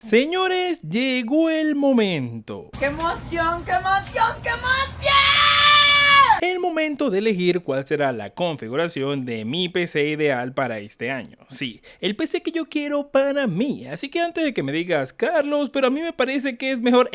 Señores, llegó el momento. ¡Qué emoción, qué emoción, qué emoción! El momento de elegir cuál será la configuración de mi PC ideal para este año. Sí, el PC que yo quiero para mí. Así que antes de que me digas, Carlos, pero a mí me parece que es mejor...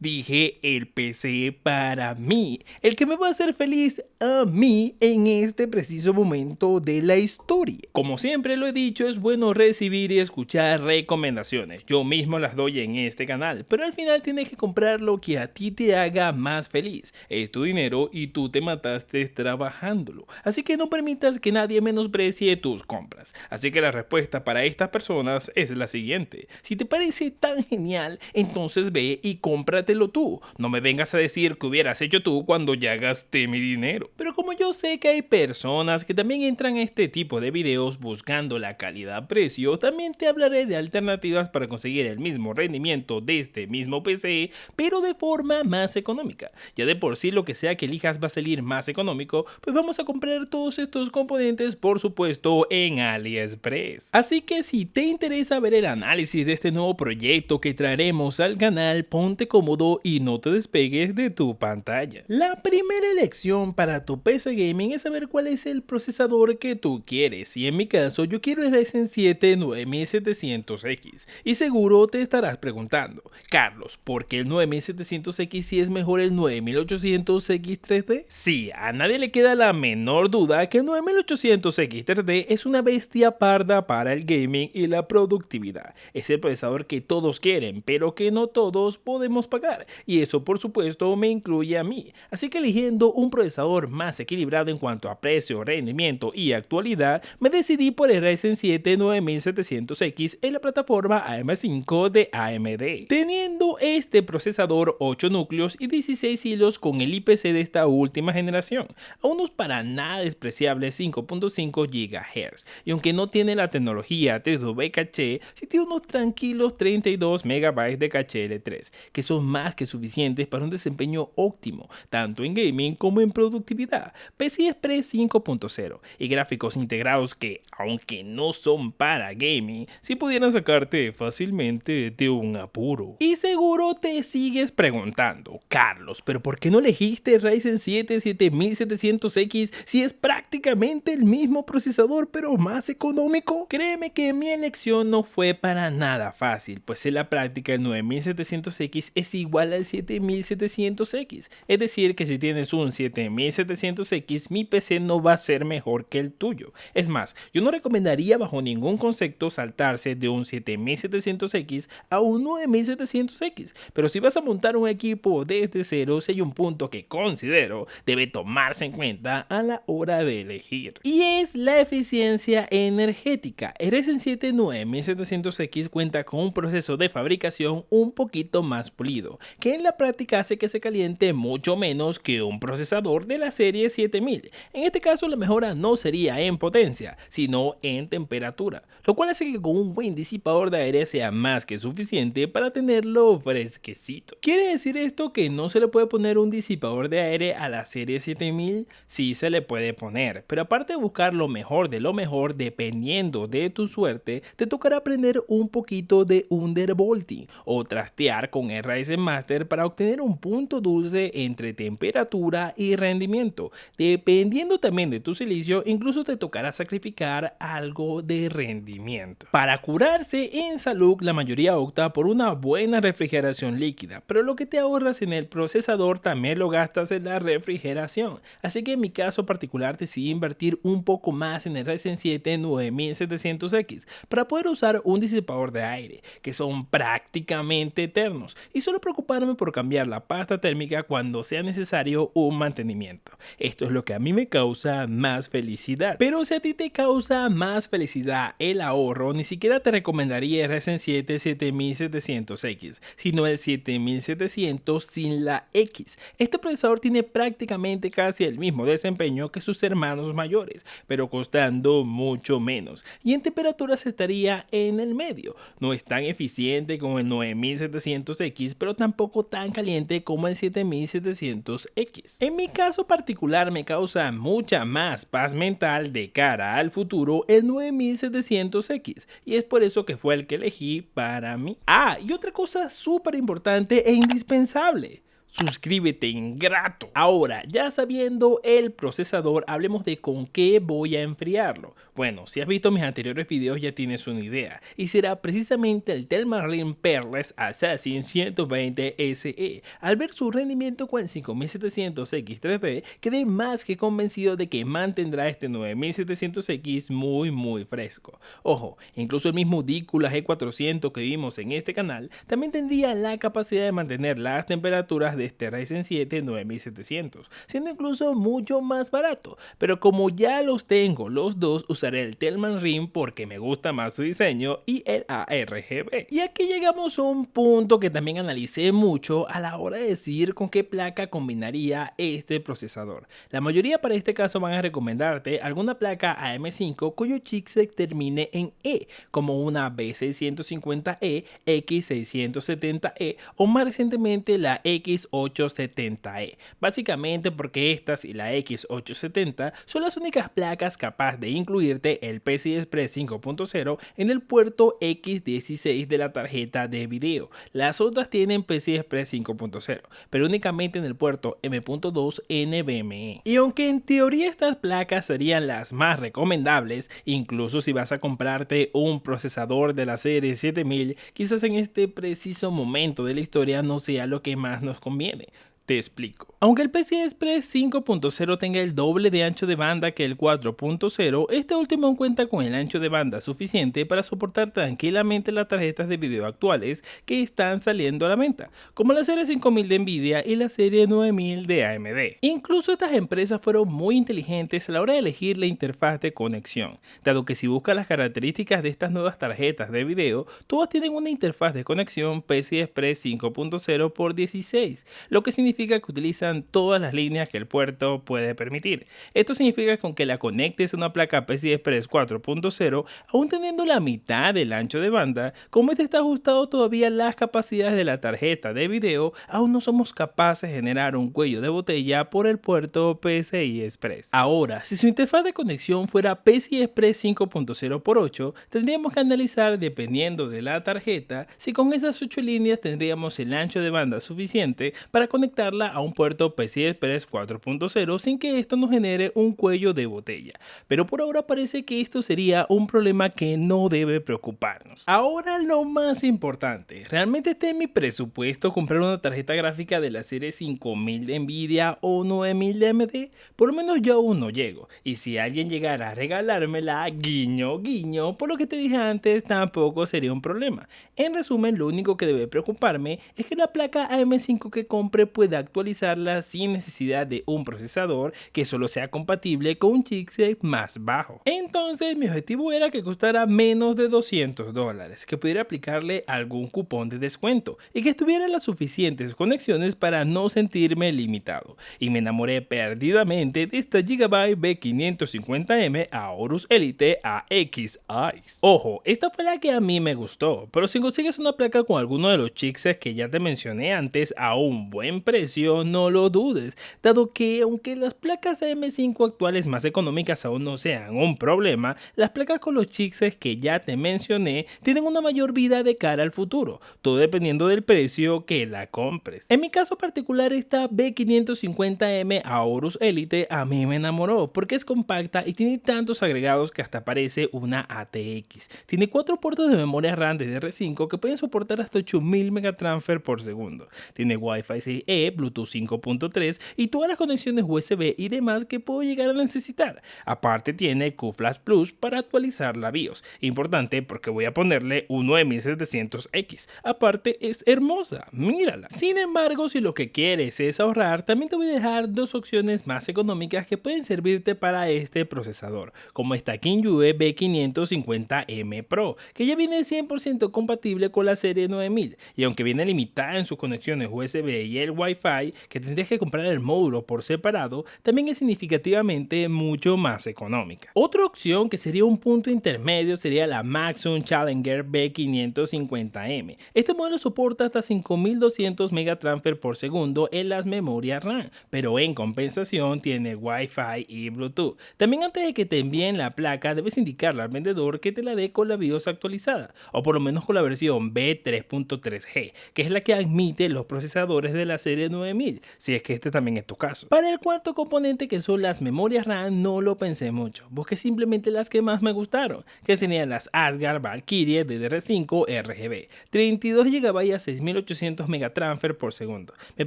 Dije el PC para mí, el que me va a hacer feliz a mí en este preciso momento de la historia. Como siempre lo he dicho, es bueno recibir y escuchar recomendaciones. Yo mismo las doy en este canal, pero al final tienes que comprar lo que a ti te haga más feliz. Es tu dinero y tú te mataste trabajándolo. Así que no permitas que nadie menosprecie tus compras. Así que la respuesta para estas personas es la siguiente. Si te parece tan genial, entonces ve y cómpratelo tú. No me vengas a decir que hubieras hecho tú cuando ya gasté mi dinero. Pero como yo sé que hay personas que también entran a este tipo de videos buscando la calidad-precio, también te hablaré de alternativas para conseguir el mismo rendimiento de este mismo PC, pero de forma más económica. Ya de por sí lo que sea que elijas va a salir más económico, pues vamos a comprar todos estos componentes, por supuesto, en AliExpress. Así que si te interesa ver el análisis de este nuevo proyecto que traeremos al canal, ponte cómodo y no te despegues de tu pantalla. La primera elección para tu PC Gaming es saber cuál es el procesador que tú quieres, y en mi caso yo quiero el Ryzen 7 9700X. Y seguro te estarás preguntando, Carlos, ¿por qué el 9700X si es mejor el 9800X 3D? Sí, a nadie le queda la menor duda que el 9800X 3D es una bestia parda para el gaming y la productividad. Es el procesador que todos quieren, pero que no todos podemos pagar. Y eso por supuesto me incluye a mí. Así que eligiendo un procesador más equilibrado en cuanto a precio, rendimiento y actualidad, me decidí por el Ryzen 7 9700X en la plataforma AM5 de AMD. Teniendo este procesador 8 núcleos y 16 hilos con el IPC de esta última generación, a unos para nada despreciables 5.5 GHz. Y aunque no tiene la tecnología 3W caché, sí tiene unos tranquilos 32 MB de caché L3, que son más que suficientes para un desempeño óptimo, tanto en gaming como en productividad. PCI Express 5.0 y gráficos integrados que, aunque no son para gaming, sí pudieran sacarte fácilmente de un apuro. Y seguro te sigues preguntando, Carlos, ¿pero por qué no elegiste Ryzen 7 7700X si es prácticamente el mismo procesador pero más económico? Créeme que mi elección no fue para nada fácil, pues en la práctica el 9700X es igual al 7700X. Es decir, que si tienes un 7700X, mi PC no va a ser mejor que el tuyo. Es más, yo no recomendaría bajo ningún concepto saltarse de un 7700X a un 9700X. Pero si vas a montar un equipo desde cero, si hay un punto que considero debe tomarse en cuenta a la hora de elegir. Y es la eficiencia energética. El Ryzen 7 9700X cuenta con un proceso de fabricación un poquito más pulido, que en la práctica hace que se caliente mucho menos que un procesador de la serie 7000. En este caso la mejora no sería en potencia, sino en temperatura, lo cual hace que con un buen disipador de aire sea más que suficiente para tenerlo fresquecito. ¿Quiere decir esto que no se le puede poner un disipador de aire a la serie 7000? Sí se le puede poner, pero aparte de buscar lo mejor de lo mejor, dependiendo de tu suerte, te tocará aprender un poquito de undervolting o trastear con el Ryzen Master para obtener un punto dulce entre temperatura y rendimiento. Dependiendo también de tu silicio, incluso te tocará sacrificar algo de rendimiento. Para curarse en salud, la mayoría opta por una buena refrigeración líquida, pero lo que te ahorras en el procesador también lo gastas en la refrigeración. Así que en mi caso particular decidí invertir un poco más en el Ryzen 7 9700X para poder usar un disipador de aire, que son prácticamente eternos, y solo preocuparme por cambiar la pasta térmica cuando sea necesario un mantenimiento. Esto es lo que a mí me causa más felicidad. Pero si a ti te causa más felicidad el ahorro, ni siquiera te recomendaría el Ryzen 7 7700X, sino el 7700 sin la X. Esta Este procesador tiene prácticamente casi el mismo desempeño que sus hermanos mayores, pero costando mucho menos, y en temperaturas estaría en el medio. No es tan eficiente como el 9700X, pero tampoco tan caliente como el 7700X. En mi caso particular me causa mucha más paz mental de cara al futuro el 9700X, y es por eso que fue el que elegí para mí. Y otra cosa súper importante e indispensable: suscríbete, ingrato. Ahora, ya sabiendo el procesador, hablemos de con qué voy a enfriarlo. Bueno, si has visto mis anteriores videos ya tienes una idea, y será precisamente el Telmarine Peerless Assassin 120 SE. Al ver su rendimiento con el 5700X3D, quedé más que convencido de que mantendrá este 9700X muy fresco. Ojo, incluso el mismo Dícula G400 que vimos en este canal también tendría la capacidad de mantener las temperaturas de este Ryzen 7 9700, siendo incluso mucho más barato, pero como ya los tengo los dos, usaré el Telmarine porque me gusta más su diseño y el ARGB. Y aquí llegamos a un punto que también analicé mucho a la hora de decidir con qué placa combinaría este procesador. La mayoría para este caso van a recomendarte alguna placa AM5 cuyo chipset termine en E, como una B650E, X670E o más recientemente la X870E, básicamente porque estas y la X870 son las únicas placas capaces de incluirte el PCI Express 5.0 en el puerto X16 de la tarjeta de video. Las otras tienen PCI Express 5.0, pero únicamente en el puerto M.2 NVMe. Y aunque en teoría estas placas serían las más recomendables, incluso si vas a comprarte un procesador de la serie 7000, quizás en este preciso momento de la historia no sea lo que más nos conviene. Te explico. Aunque el PCI Express 5.0 tenga el doble de ancho de banda que el 4.0, este último cuenta con el ancho de banda suficiente para soportar tranquilamente las tarjetas de video actuales que están saliendo a la venta, como la serie 5000 de Nvidia y la serie 9000 de AMD. Incluso estas empresas fueron muy inteligentes a la hora de elegir la interfaz de conexión, dado que si buscas las características de estas nuevas tarjetas de video, todas tienen una interfaz de conexión PCI Express 5.0x16, lo que significa que utilizan todas las líneas que el puerto puede permitir. Esto significa que aunque la conectes a una placa PCI Express 4.0, aún teniendo la mitad del ancho de banda, como este está ajustado todavía las capacidades de la tarjeta de video, aún no somos capaces de generar un cuello de botella por el puerto PCI Express. Ahora, si su interfaz de conexión fuera PCI Express 5.0x8, tendríamos que analizar, dependiendo de la tarjeta, si con esas 8 líneas tendríamos el ancho de banda suficiente para conectar a un puerto PCI Express 4.0 sin que esto nos genere un cuello de botella. Pero por ahora parece que esto sería un problema que no debe preocuparnos. Ahora lo más importante, ¿realmente está en mi presupuesto comprar una tarjeta gráfica de la serie 5000 de Nvidia o 9000 de AMD? Por lo menos yo aún no llego, y si alguien llegara a regalármela, guiño guiño, por lo que te dije antes, tampoco sería un problema. En resumen, lo único que debe preocuparme es que la placa AM5 que compre pueda actualizarla sin necesidad de un procesador que solo sea compatible con un chipset más bajo. Entonces mi objetivo era que costara menos de $200, que pudiera aplicarle algún cupón de descuento y que tuviera las suficientes conexiones para no sentirme limitado. Y me enamoré perdidamente de esta Gigabyte B550M Aorus Elite AX Ice. Ojo, esta fue la que a mí me gustó, pero si consigues una placa con alguno de los chipsets que ya te mencioné antes a un buen precio, no lo dudes, dado que aunque las placas AM5 actuales más económicas aún no sean un problema, las placas con los chipsets que ya te mencioné tienen una mayor vida de cara al futuro, todo dependiendo del precio que la compres. En mi caso particular, esta B550M Aorus Elite a mí me enamoró porque es compacta y tiene tantos agregados que hasta parece una ATX. Tiene 4 puertos de memoria RAM DDR5 que pueden soportar hasta 8000 megatransfer por segundo. Tiene Wi-Fi 6E, Bluetooth 5.3 y todas las conexiones USB y demás que puedo llegar a necesitar. Aparte tiene QFlash Plus para actualizar la BIOS. Importante porque voy a ponerle un 9700X. Aparte es hermosa, mírala. Sin embargo, si lo que quieres es ahorrar, también te voy a dejar dos opciones más económicas que pueden servirte para este procesador, como esta KingYue B550M Pro, que ya viene 100% compatible con la serie 9000 y aunque viene limitada en sus conexiones USB y el Wi-Fi Wi-Fi, que tendrías que comprar el módulo por separado, también es significativamente mucho más económica. Otra opción que sería un punto intermedio sería la Maxon Challenger B550M. Este modelo soporta hasta 5200 megatransfer por segundo en las memorias RAM, pero en compensación tiene Wi-Fi y Bluetooth. También antes de que te envíen la placa debes indicarle al vendedor que te la dé con la BIOS actualizada, o por lo menos con la versión B3.3G, que es la que admite los procesadores de la serie 9000, si es que este también es tu caso. Para el cuarto componente, que son las memorias RAM, no lo pensé mucho, busqué simplemente las que más me gustaron, que serían las Asgard Valkyrie DDR5 RGB, 32 GB a 6800 megatransfer por segundo. Me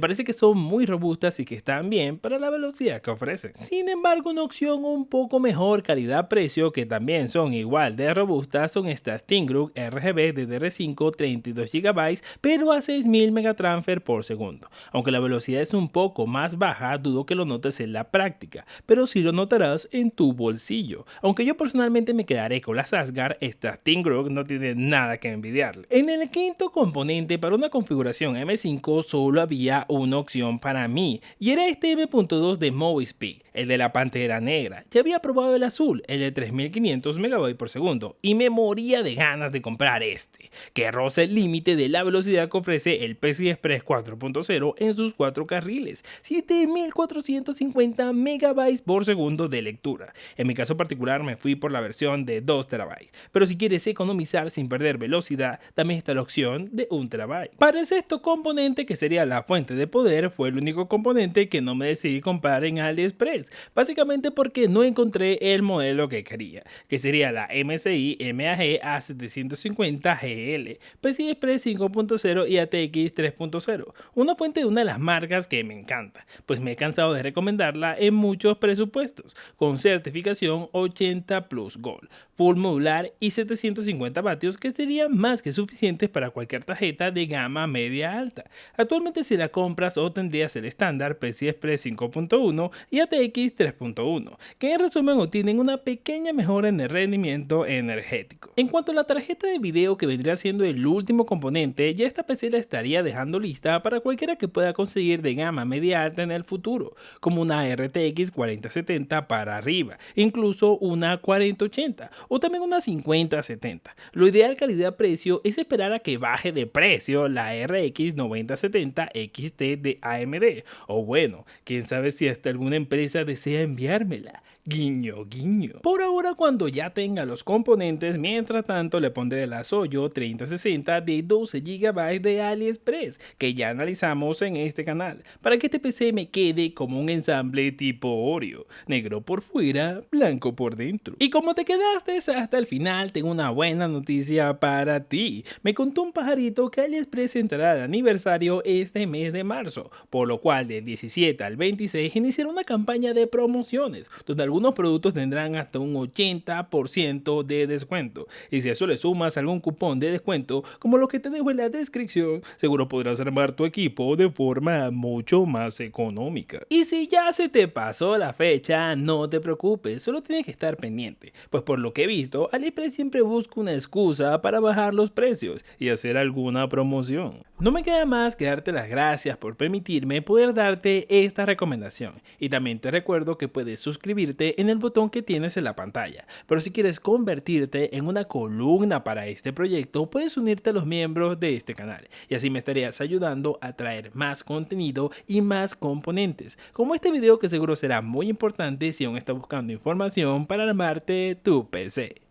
parece que son muy robustas y que están bien para la velocidad que ofrecen. Sin embargo, una opción un poco mejor calidad-precio, que también son igual de robustas, son estas ThinkGroup RGB DDR5 32 GB pero a 6000 megatransfer por segundo. Aunque la velocidad es un poco más baja, dudo que lo notes en la práctica, pero sí lo notarás en tu bolsillo. Aunque yo personalmente me quedaré con las Asgard, estas ThinkGroup no tienen nada que envidiarle. En el quinto componente, para una configuración M5 solo había una opción para mí, y era este M.2 de Movispeed, el de la pantera negra. Ya había probado el azul, el de 3500 MB por segundo, y me moría de ganas de comprar este, que roza el límite de la velocidad que ofrece el PCI Express 4.0 en sus 4 carriles, 7450 MB por segundo de lectura. En mi caso particular me fui por la versión de 2 TB, pero si quieres economizar sin perder velocidad, también está la opción de 1 TB. Para el sexto componente, que sería la fuente de poder, fue el único componente que no me decidí comprar en AliExpress, básicamente porque no encontré el modelo que quería, que sería la MSI MAG A750GL, PCI Express 5.0 y ATX 3.0, una fuente de una de las marcas que me encanta, pues me he cansado de recomendarla en muchos presupuestos, con certificación 80 Plus Gold, full modular y 750 vatios, que serían más que suficientes para cualquier tarjeta de gama media alta. Actualmente, si la compras, obtendrías el estándar PCI Express 5.1 y ATX 3.1, que en resumen obtienen una pequeña mejora en el rendimiento energético. En cuanto a la tarjeta de video, que vendría siendo el último componente, ya esta PC la estaría dejando lista para cualquiera que pueda conseguir de gama media alta en el futuro, como una RTX 4070 para arriba, incluso una 4080 o también una 5070. Lo ideal calidad-precio es esperar a que baje de precio la RX 9070 XT de AMD, o bueno, quién sabe si hasta alguna empresa desea enviármela. Guiño, guiño. Por ahora, cuando ya tenga los componentes, mientras tanto le pondré la Soyo 3060 de 12 GB de AliExpress, que ya analizamos en este canal, para que este PC me quede como un ensamble tipo Oreo, negro por fuera, blanco por dentro. Y como te quedaste hasta el final, tengo una buena noticia para ti. Me contó un pajarito que AliExpress entrará al aniversario este mes de marzo, por lo cual del 17 al 26 iniciará una campaña de promociones, donde algunos productos tendrán hasta un 80% de descuento. Y si a eso le sumas algún cupón de descuento, como lo que te dejo en la descripción, seguro podrás armar tu equipo de forma mucho más económica. Y si ya se te pasó la fecha, no te preocupes, solo tienes que estar pendiente, pues por lo que he visto, AliExpress siempre busca una excusa para bajar los precios y hacer alguna promoción. No me queda más que darte las gracias por permitirme poder darte esta recomendación, y también te recuerdo que puedes suscribirte en el botón que tienes en la pantalla, pero si quieres convertirte en una columna para este proyecto, puedes unirte a los miembros de este canal, y así me estarías ayudando a traer más contenido y más componentes, como este video, que seguro será muy importante si aún estás buscando información para armarte tu PC.